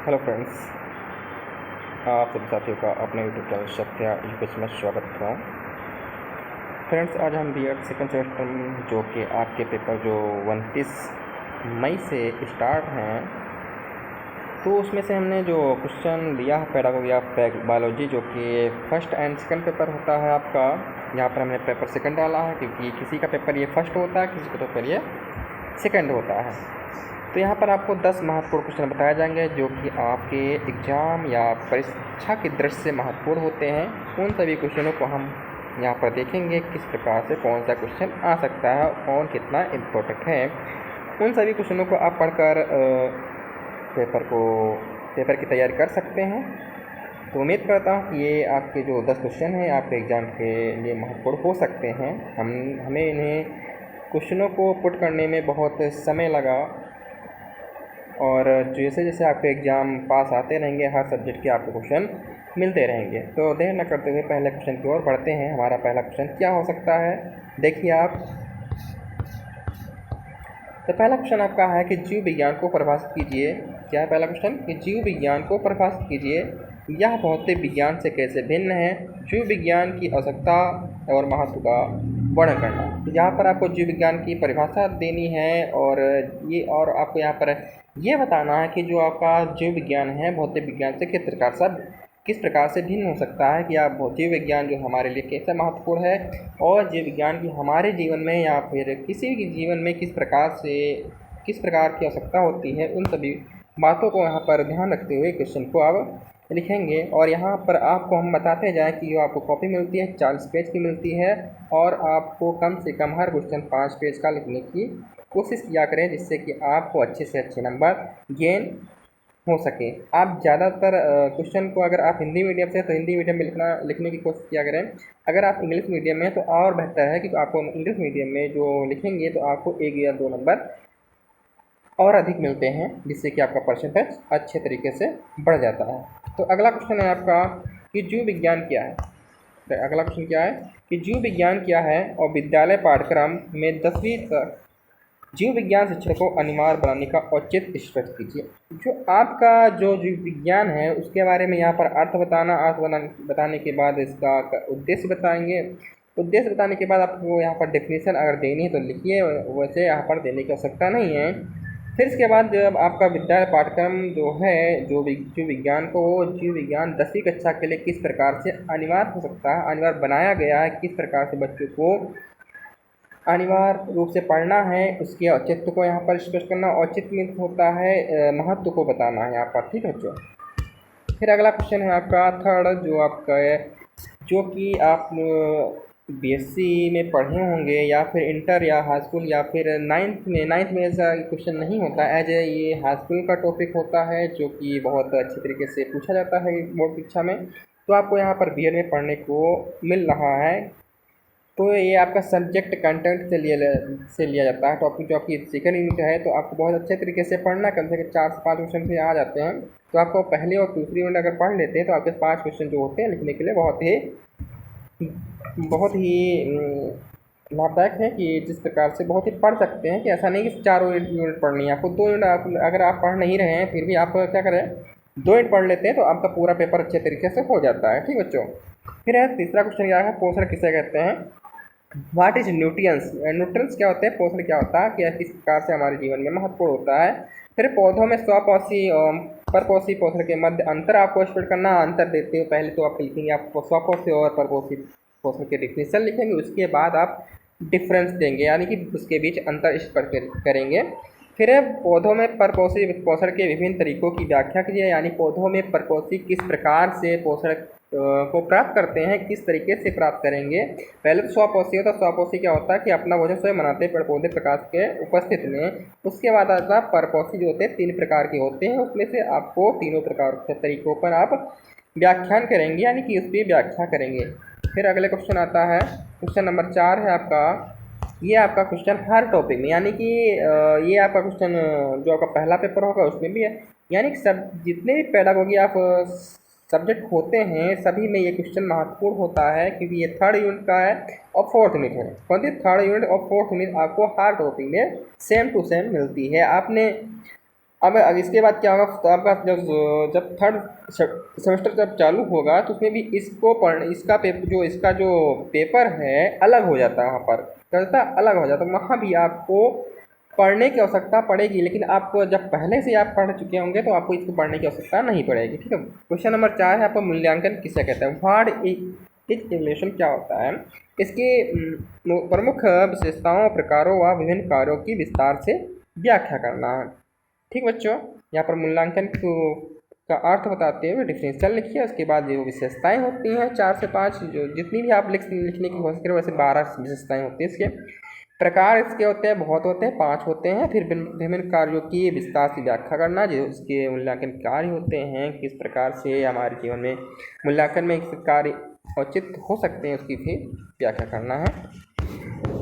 Hello friends, आप सभी साथियों का अपने यूट्यूब चैनल सत्या एजुकेशन में स्वागत करता हूँ। फ्रेंड्स, आज हम बीएड सेकंड सेमेस्टर में जो कि आपके पेपर जो 29 मई से स्टार्ट हैं, तो उसमें से हमने जो क्वेश्चन लिया है पेडागोगी ऑफ बायोलॉजी, जो कि फर्स्ट एंड सेकंड पेपर होता है आपका। यहाँ पर हमने पेपर सेकंड डाला है क्योंकि किसी का पेपर ये फर्स्ट होता है, किसी का पेपर ये सेकंड होता है। तो यहाँ पर आपको 10 महत्वपूर्ण क्वेश्चन बताए जाएंगे जो कि आपके एग्ज़ाम या परीक्षा की दृष्टि से महत्वपूर्ण होते हैं। उन सभी क्वेश्चनों को हम यहाँ पर देखेंगे, किस प्रकार से कौन सा क्वेश्चन आ सकता है और कितना इम्पोर्टेंट है। उन सभी क्वेश्चनों को आप पढ़कर पेपर की तैयारी कर सकते हैं। तो उम्मीद करता हूँ कि ये आपके जो 10 क्वेश्चन हैं आपके एग्ज़ाम के लिए महत्वपूर्ण हो सकते हैं। हमें इन्हें क्वेश्चनों को पुट करने में बहुत समय लगा, और जैसे जैसे आपके एग्ज़ाम पास आते रहेंगे हर सब्जेक्ट के आपको क्वेश्चन मिलते रहेंगे। तो देर न करते हुए पहले क्वेश्चन की ओर बढ़ते हैं। हमारा पहला क्वेश्चन क्या हो सकता है, देखिए आप। तो पहला क्वेश्चन आपका है कि जीव विज्ञान को परिभाषित कीजिए। क्या है पहला क्वेश्चन कि जीव विज्ञान को परिभाषित कीजिए। यह भौतिक विज्ञान से कैसे भिन्न है। जीव विज्ञान की आवश्यकता और महत्व का वर्णन करना। तो यहाँ पर आपको जीव विज्ञान की परिभाषा देनी है, और आपको यहाँ पर ये बताना है कि जो आपका जीव विज्ञान है भौतिक विज्ञान से किस प्रकार से भिन्न हो सकता है, कि आप जीव विज्ञान जो हमारे लिए कैसे महत्वपूर्ण है, और जीव विज्ञान की हमारे जीवन में या फिर किसी भी जीवन में किस प्रकार की आवश्यकता होती है। उन सभी बातों को यहाँ पर ध्यान रखते हुए क्वेश्चन को आप लिखेंगे। और यहाँ पर आपको हम बताते जाएं कि जो आपको कॉपी मिलती है 40 पेज की मिलती है, और आपको कम से कम हर क्वेश्चन 5 पेज का लिखने की कोशिश किया करें, जिससे कि आपको अच्छे से अच्छे नंबर गेन हो सके। आप ज़्यादातर क्वेश्चन को, अगर आप हिंदी मीडियम से तो हिंदी मीडियम में लिखने की कोशिश किया करें। अगर आप इंग्लिश मीडियम में तो और बेहतर है कि आपको इंग्लिश मीडियम में जो लिखेंगे तो आपको 1 या 2 नंबर और अधिक मिलते हैं, जिससे कि आपका परसेंटेज अच्छे तरीके से बढ़ जाता है। तो अगला क्वेश्चन है आपका कि जीव विज्ञान क्या है। तो अगला क्वेश्चन क्या है कि जीव विज्ञान क्या है, और विद्यालय पाठ्यक्रम में 10वीं तक जीव विज्ञान शिक्षा को अनिवार्य बनाने का औचित्य स्पष्ट कीजिए। जो आपका जो जीव विज्ञान है उसके बारे में यहाँ पर अर्थ बताने के बाद इसका उद्देश्य बताएंगे। उद्देश्य बताने के बाद आपको यहाँ पर डेफिनेशन अगर देनी है तो लिखिए, वैसे यहाँ पर देने की आवश्यकता नहीं है। फिर इसके बाद जब आपका विद्यालय पाठ्यक्रम जो है जीव विज्ञान 10वीं कक्षा के लिए किस प्रकार से अनिवार्य हो सकता है, अनिवार्य बनाया गया है, किस प्रकार से बच्चों को अनिवार्य रूप से पढ़ना है, उसके औचित्य को यहाँ पर स्पष्ट करना। औचित्य मीन्स होता है महत्व को बताना है यहाँ पर, ठीक है बच्चों। फिर अगला क्वेश्चन है आपका थर्ड, जो आपका है जो कि आप बीएससी में पढ़े होंगे, या फिर इंटर या हाई स्कूल, या फिर नाइन्थ में ऐसा क्वेश्चन नहीं होता एज ए, ये हाई स्कूल का टॉपिक होता है, जो कि बहुत अच्छे तरीके से पूछा जाता है बोर्ड परीक्षा में। तो आपको यहाँ पर बीएड में पढ़ने को मिल रहा है। तो ये आपका सब्जेक्ट कंटेंट से लिया जाता है टॉपिक। जो आपकी सेकंड यूनिट है तो आपको बहुत अच्छे तरीके से पढ़ना, कम से कम 4 से 5 क्वेश्चन भी आ जाते हैं। तो आपको पहले और दूसरी यूनिट अगर पढ़ लेते हैं तो आपके 5 क्वेश्चन जो होते हैं लिखने के लिए बहुत ही लाभदायक है, कि जिस प्रकार से बहुत ही पढ़ सकते हैं, कि ऐसा नहीं कि 4 यूनिट पढ़नी है आपको। 2 यूनिट अगर आप पढ़ नहीं रहे हैं फिर भी आप क्या करें, 2 यूनिट पढ़ लेते हैं तो आपका पूरा पेपर अच्छे तरीके से हो जाता है, ठीक बच्चों। फिर है तीसरा क्वेश्चन क्या है, पोषण किसे कहते हैं। What is nutrients. न्यूट्रिएंट्स क्या होते हैं, पोषण क्या होता है, कि किस प्रकार से हमारे जीवन में महत्वपूर्ण होता है। फिर पौधों में स्वपोषी और परपोषी पोषण के मध्य अंतर आपको स्पष्ट करना। अंतर देते हो पहले तो आप लिखेंगे, आप स्वपोषी और परपोषी पोषण के डिफिनेशन लिखेंगे, उसके बाद आप डिफरेंस देंगे, यानी कि उसके बीच अंतर स्पष्ट करेंगे। फिर पौधों में परपोषी पोषण के विभिन्न तरीकों की व्याख्या कीजिए, यानी पौधों में परपोषी किस प्रकार से पोषण को प्राप्त करते हैं, किस तरीके से प्राप्त करेंगे। पहले तो स्वपोषी होता है। स्वपोषी क्या होता है कि अपना भोजन स्वयं बनाते हैं पेड़ पौधे प्रकाश के उपस्थित में। उसके बाद आता है परपोषी, जो होते हैं 3 प्रकार के होते हैं, उसमें से आपको तीनों प्रकार के तरीकों पर आप व्याख्यान करेंगे, यानी कि उस पर व्याख्या करेंगे। फिर अगले क्वेश्चन आता है, क्वेश्चन नंबर 4 है आपका। ये आपका क्वेश्चन हर टॉपिक में, यानी कि ये आपका क्वेश्चन जो आपका पहला पेपर होगा उसमें भी है, यानी कि सब जितने भी पेडागोगी आप सब्जेक्ट होते हैं सभी में ये क्वेश्चन महत्वपूर्ण होता है, क्योंकि ये 3rd यूनिट का है और 4th यूनिट है। कौन सी 3rd यूनिट और 4th यूनिट आपको हर टॉपिक में सेम टू सेम मिलती है। आपने अब इसके बाद क्या होगा, तो आपका जब थर्ड सेमेस्टर जब चालू होगा तो उसमें भी इसको इसका जो पेपर है अलग हो जाता है, वहाँ पर करता अलग हो जाता है, वहाँ भी आपको पढ़ने की आवश्यकता पड़ेगी, लेकिन आपको जब पहले से आप पढ़ चुके होंगे तो आपको इसको पढ़ने की आवश्यकता नहीं पड़ेगी। ठीक है। क्वेश्चन नंबर 4 है आपका, मूल्यांकन किसे कहते हैं। व्हाट इज इवैल्यूएशन क्या होता है। इसकी प्रमुख विशेषताओं, प्रकारों व विभिन्न कार्यों की विस्तार से व्याख्या करना है। ठीक बच्चों, यहाँ पर मूल्यांकन का अर्थ बताते हुए डिफरेंशियल लिखिए। उसके बाद जो विशेषताएं होती हैं 4 से 5, जो जितनी भी आप लिखने की कोशिश करें वैसे 12 विशेषताएं होती हैं। इसके प्रकार इसके होते हैं, बहुत होते हैं, 5 होते हैं। फिर विभिन्न कार्यों की विस्तार से व्याख्या करना, जो इसके मूल्यांकन कार्य होते हैं, किस प्रकार से हमारे जीवन में मूल्यांकन में कार्य औचित हो सकते हैं, उसकी भी व्याख्या करना है।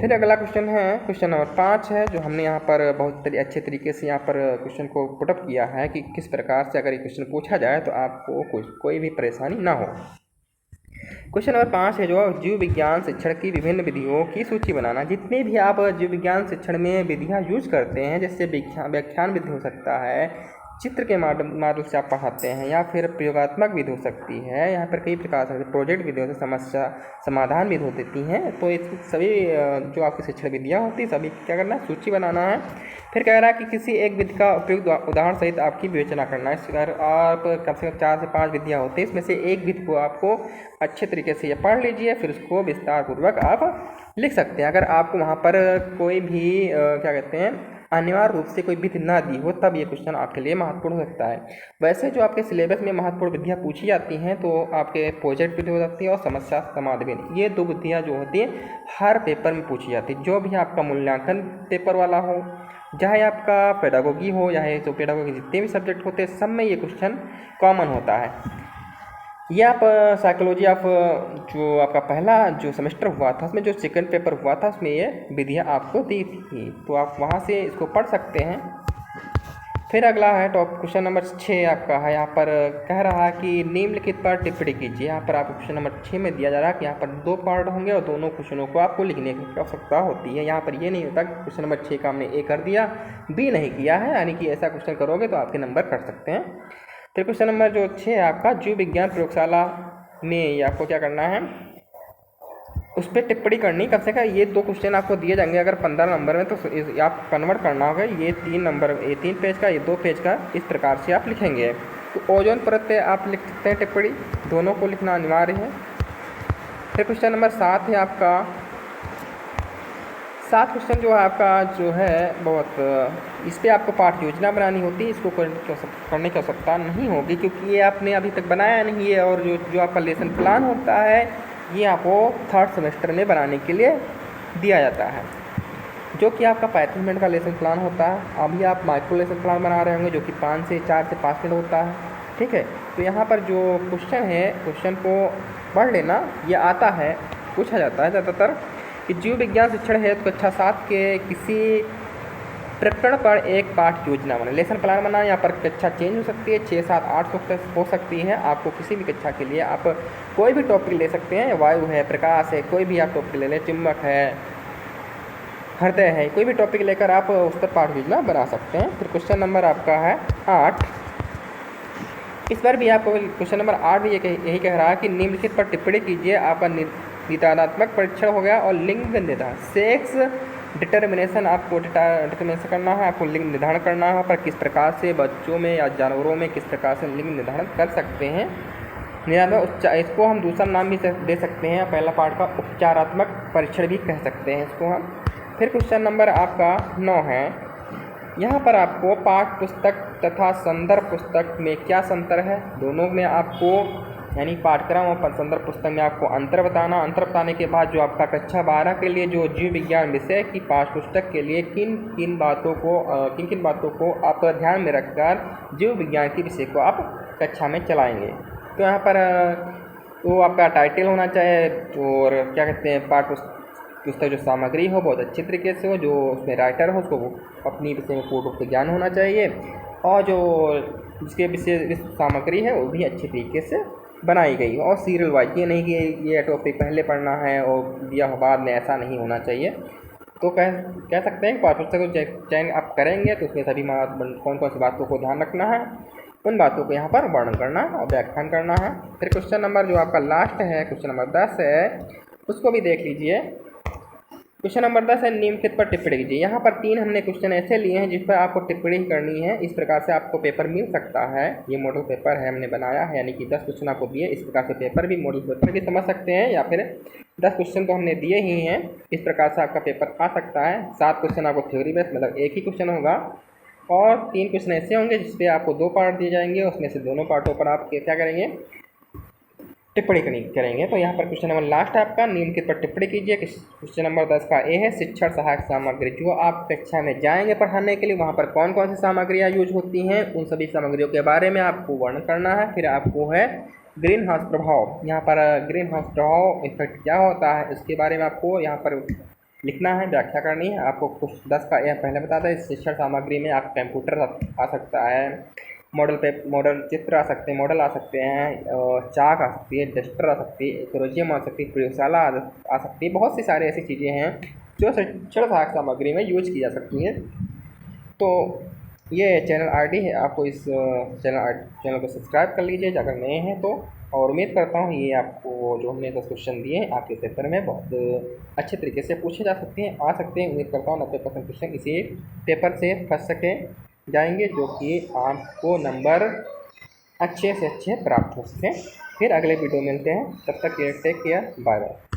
फिर अगला क्वेश्चन है, क्वेश्चन नंबर 5 है, जो हमने यहाँ पर बहुत अच्छे तरीके से यहाँ पर क्वेश्चन को पुटअप किया है कि किस प्रकार से अगर ये क्वेश्चन पूछा जाए तो आपको कोई भी परेशानी ना हो। क्वेश्चन नंबर 5 है जो जीव विज्ञान शिक्षण की विभिन्न विधियों की सूची बनाना। जितने भी आप जीव विज्ञान शिक्षण में विधियाँ यूज करते हैं, जैसे व्याख्यान विधि हो सकता है, चित्र के मॉडल से आप पढ़ाते हैं, या फिर प्रयोगात्मक विधि हो सकती है, यहाँ पर कई प्रकार से प्रोजेक्ट विधियों से समस्या समाधान विधि होती हैं। तो इस सभी जो आपकी शिक्षण विधियाँ होती हैं सभी क्या करना है, सूची बनाना है। फिर कह रहा है कि किसी एक विधि का उपयुक्त उदाहरण सहित आपकी विवेचना करना है। इस प्रकार आप कम से कम 4 से 5 विधियाँ होती हैं, इसमें से एक विधि को आपको अच्छे तरीके से ये पढ़ लीजिए, फिर उसको विस्तार पूर्वक आप लिख सकते हैं। अगर आपको वहाँ पर कोई भी क्या कहते हैं अनिवार्य रूप से कोई विधि ना दी हो, तब ये क्वेश्चन आपके लिए महत्वपूर्ण हो सकता है। वैसे जो आपके सिलेबस में महत्वपूर्ण विधियाँ पूछी जाती हैं तो आपके प्रोजेक्ट विधि हो सकती है और समस्या समाधान विधि, ये 2 विधियाँ जो होती हैं हर पेपर में पूछी जाती है। जो भी आपका मूल्यांकन पेपर वाला हो, चाहे आपका पेडागोगी हो, चाहे जो पेडागोगी जितने भी सब्जेक्ट होते हैं, सब में ये क्वेश्चन कॉमन होता है। ये आप साइकोलॉजी ऑफ जो आपका पहला जो सेमेस्टर हुआ था उसमें जो सेकंड पेपर हुआ था उसमें ये विधियाँ आपको दी थी, तो आप वहाँ से इसको पढ़ सकते हैं। फिर अगला है टॉप क्वेश्चन नंबर 6 आपका है, यहाँ पर कह रहा है कि निम्नलिखित पर टिप्पणी कीजिए। यहाँ पर आपको क्वेश्चन नंबर 6 में दिया जा रहा है कि यहाँ पर 2 पार्ट होंगे और दोनों क्वेश्चनों को आपको लिखने की आवश्यकता होती है। यहाँ पर ये नहीं होता कि क्वेश्चन नंबर 6 का हमने ए कर दिया, बी नहीं किया है, यानी कि ऐसा क्वेश्चन करोगे तो आपके नंबर कट सकते हैं। फिर क्वेश्चन नंबर जो 6 है आपका, जीव विज्ञान प्रयोगशाला में ये आपको क्या करना है, उस पर टिप्पणी करनी। कम से कम ये 2 क्वेश्चन आपको दिए जाएंगे अगर 15 नंबर में, तो आप कन्वर्ट करना होगा। ये 3 नंबर, ये 3 पेज का, ये 2 पेज का, इस प्रकार से आप लिखेंगे। तो ओजोन परत पे आप लिख सकते हैं टिप्पणी, दोनों को लिखना अनिवार्य है। फिर क्वेश्चन नंबर 7 है आपका, 7 क्वेश्चन जो है आपका जो है बहुत, इस पर आपको पाठ योजना बनानी होती है। इसको करने की आवश्यकता नहीं होगी क्योंकि ये आपने अभी तक बनाया नहीं है, और जो आपका लेसन प्लान होता है ये आपको थर्ड सेमेस्टर में बनाने के लिए दिया जाता है, जो कि आपका 35 मिनट का लेसन प्लान होता है। अभी आप माइक्रो लेसन प्लान बना रहे होंगे जो कि 4 से 5 मिनट होता है। ठीक है। तो यहाँ पर जो क्वेश्चन है, क्वेश्चन को पढ़ लेना, ये आता है, पूछा जाता है ज़्यादातर कि जीव विज्ञान शिक्षण है तो कक्षा 7 के किसी प्रकरण पर एक पाठ योजना बना, लेसन प्लान बना। यहाँ पर कक्षा चेंज हो सकती है, 6, 7, 8 हो सकती है। आपको किसी भी कक्षा के लिए आप कोई भी टॉपिक ले सकते हैं, वायु है, प्रकाश है, कोई भी आप टॉपिक ले लें, चुंबक है, हृदय है, कोई भी टॉपिक लेकर आप उस पर पाठ योजना बना सकते हैं। फिर क्वेश्चन नंबर आपका है 8, इस पर भी आपको क्वेश्चन नंबर 8 भी यही कह रहा है कि निम्नलिखित पर टिप्पणी कीजिए। आपका निदानात्मक परीक्षण हो गया और लिंग निर्धारण, सेक्स डिटर्मिनेशन आपको डिटर्मिनेशन करना है, आपको लिंग निर्धारण करना है, पर किस प्रकार से बच्चों में या जानवरों में किस प्रकार से लिंग निर्धारण कर सकते हैं। इसको हम दूसरा नाम भी दे सकते हैं, पहला पार्ट का उपचारात्मक परीक्षण भी कह सकते हैं इसको हम। फिर क्वेश्चन नंबर आपका 9 है, यहाँ पर आपको पाठ्य पुस्तक तथा संदर्भ पुस्तक में क्या अंतर है। दोनों में आपको यानी पाठ्यक्रम और संदर्भ पुस्तक में आपको अंतर बताना। अंतर बताने के बाद जो आपका कक्षा 12 के लिए जो जीव विज्ञान विषय की पाठ्य पुस्तक के लिए किन किन बातों को आप ध्यान में रखकर जीव विज्ञान के विषय को आप कक्षा में चलाएंगे। तो यहाँ पर तो आपका टाइटल होना चाहिए और क्या कहते हैं पाठ्य पुस्तक जो सामग्री हो बहुत अच्छे तरीके से हो, जो उसमें राइटर हो उसको अपनी विषय में पूर्ण रूप से ज्ञान होना चाहिए, और जो जिसके विषय सामग्री है वो भी अच्छे तरीके से बनाई गई हो, और सीरियल वाइज, ये नहीं कि ये टॉपिक पहले पढ़ना है और दिया बाद में, ऐसा नहीं होना चाहिए। तो कह सकते हैं कि पाठ्य पुस्तक चयन आप करेंगे तो उसमें सभी कौन कौन सी बातों को ध्यान रखना है, उन बातों को यहाँ पर वर्णन करना और व्याख्यान करना है। फिर क्वेश्चन नंबर जो आपका लास्ट है, क्वेश्चन नंबर 10 है, उसको भी देख लीजिए। क्वेश्चन नंबर 10 है, निम्नलिखित पर टिप्पणी कीजिए। यहाँ पर 3 हमने क्वेश्चन ऐसे लिए हैं जिस पर आपको टिप्पणी करनी है। इस प्रकार से आपको पेपर मिल सकता है। ये मॉडल पेपर है, हमने बनाया है, यानी कि 10 क्वेश्चन आपको दिए। इस प्रकार से पेपर भी मॉडल पेपर भी समझ सकते हैं, या फिर 10 क्वेश्चन तो हमने दिए ही हैं। इस प्रकार से आपका पेपर आ सकता है। 7 क्वेश्चन आपको थ्योरी बेस्ड, मतलब एक ही क्वेश्चन होगा, और 3 क्वेश्चन ऐसे होंगे जिसपे आपको 2 पार्ट दिए जाएंगे। उसमें से दोनों पार्टों पर आप क्या करेंगे, टिप्पणी करेंगे। तो यहाँ पर क्वेश्चन नंबर लास्ट है आपका, निम्नलिखित पर टिप्पणी कीजिए। क्वेश्चन नंबर 10 का ए है, शिक्षण सहायक सामग्री। जो आप कक्षा में जाएंगे पढ़ाने के लिए, वहाँ पर कौन कौन सी सामग्रियाँ यूज होती हैं, उन सभी सामग्रियों के बारे में आपको वर्णन करना है। फिर आपको है ग्रीन हाउस प्रभाव। यहाँ पर ग्रीन हाउस प्रभाव इफेक्ट क्या होता है, इसके बारे में आपको यहाँ पर लिखना है, व्याख्या करनी है। आपको कुछ 10 का यह पहले बताता है। शिक्षण सामग्री में आप कंप्यूटर आ सकता है, मॉडल चित्र आ सकते हैं, मॉडल आ सकते हैं, चाक आ सकती है, डस्टर आ सकती है, एक्रोजियम आ सकती है, प्रयोगशाला आ सकती है। बहुत सी सारी ऐसी चीज़ें हैं जो शिक्षण सहायक सामग्री में यूज की जा सकती हैं। तो ये चैनल आईडी है, आपको इस चैनल को सब्सक्राइब कर लीजिए अगर नए हैं तो। और उम्मीद करता हूँ ये आपको जो हमने 10 क्वेश्चन दिए हैं आपके पेपर में बहुत अच्छे तरीके से पूछे जा सकते हैं, आ सकते हैं। उम्मीद करता हूँ 90% क्वेश्चन इसी पेपर से फंस सके जाएंगे, जो कि आपको नंबर अच्छे से अच्छे प्राप्त हो सकें। फिर अगले वीडियो मिलते हैं, तब तक टेक केयर, बाय बाय।